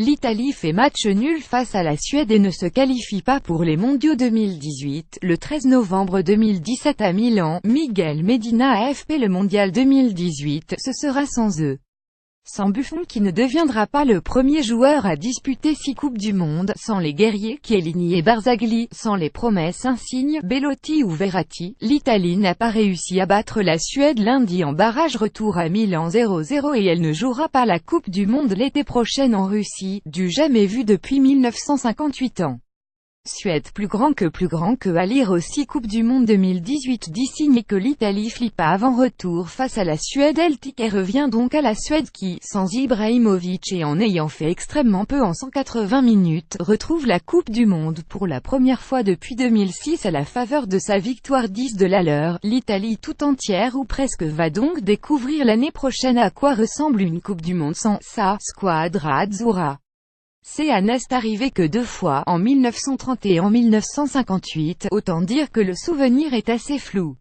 L'Italie fait match nul face à la Suède et ne se qualifie pas pour les mondiaux 2018. Le 13 novembre 2017 à Milan, Miguel Medina a AFP le mondial 2018, ce sera sans eux. Sans Buffon qui ne deviendra pas le premier joueur à disputer 6 Coupes du Monde, sans les guerriers Chiellini et Barzagli, sans les promesses insignes Belotti ou Verratti, l'Italie n'a pas réussi à battre la Suède lundi en barrage retour à Milan 0-0 et elle ne jouera pas la Coupe du Monde l'été prochain en Russie, du jamais vu depuis 1958 ans. Suède plus grand que à lire aussi Coupe du Monde 2018 dit signe que l'Italie flippa avant retour face à la Suède. El ticket revient donc à la Suède qui, sans Ibrahimovic et en ayant fait extrêmement peu en 180 minutes, retrouve la Coupe du Monde pour la première fois depuis 2006 à la faveur de sa victoire 10 de la leur. L'Italie tout entière ou presque va donc découvrir l'année prochaine à quoi ressemble une Coupe du Monde sans sa squadra azzurra. C'est n'est arrivé que 2 fois, en 1930 et en 1958, autant dire que le souvenir est assez flou.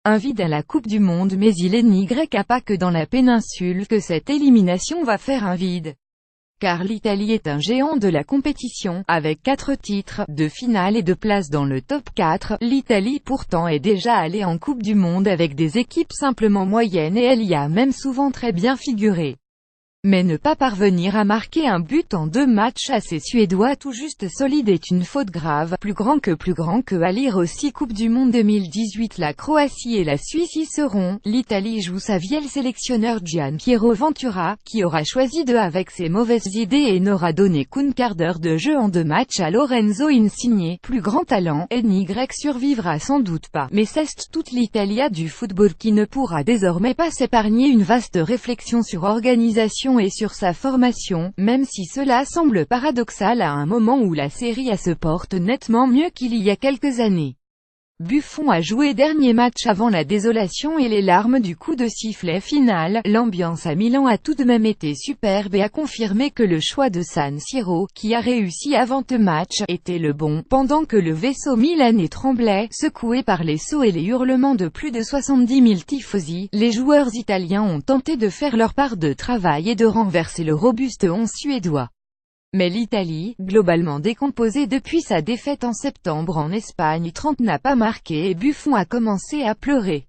Un vide à la Coupe du Monde mais il n'y a pas que dans la péninsule que cette élimination va faire un vide. Car l'Italie est un géant de la compétition, avec 4 titres, 2 finales et 2 places dans le top 4, l'Italie pourtant est déjà allée en Coupe du Monde avec des équipes simplement moyennes et elle y a même souvent très bien figuré. Mais ne pas parvenir à marquer un but en 2 matchs à ces Suédois tout juste solides est une faute grave. Plus grand que à lire aussi Coupe du Monde 2018 la Croatie et la Suisse y seront. L'Italie joue sa vieille sélectionneur Gian Piero Ventura, qui aura choisi de avec ses mauvaises idées et n'aura donné qu'une quart d'heure de jeu en 2 matchs à Lorenzo Insigne. Plus grand talent, NY survivra sans doute pas. Mais c'est toute l'Italie a du football qui ne pourra désormais pas s'épargner une vaste réflexion sur organisation et sur sa formation, même si cela semble paradoxal à un moment où la Serie A se porte nettement mieux qu'il y a quelques années. Buffon a joué dernier match avant la désolation et les larmes du coup de sifflet final. L'ambiance à Milan a tout de même été superbe et a confirmé que le choix de San Siro, qui a réussi avant ce match, était le bon. Pendant que le vaisseau milanais tremblait, secoué par les sauts et les hurlements de plus de 70 000 tifosi, les joueurs italiens ont tenté de faire leur part de travail et de renverser le robuste 11 suédois. Mais l'Italie, globalement décomposée depuis sa défaite en septembre en Espagne 30 n'a pas marqué et Buffon a commencé à pleurer.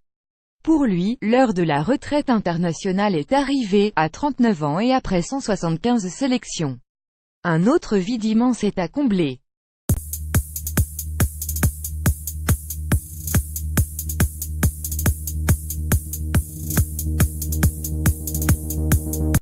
Pour lui, l'heure de la retraite internationale est arrivée, à 39 ans et après 175 sélections. Un autre vide immense est à combler.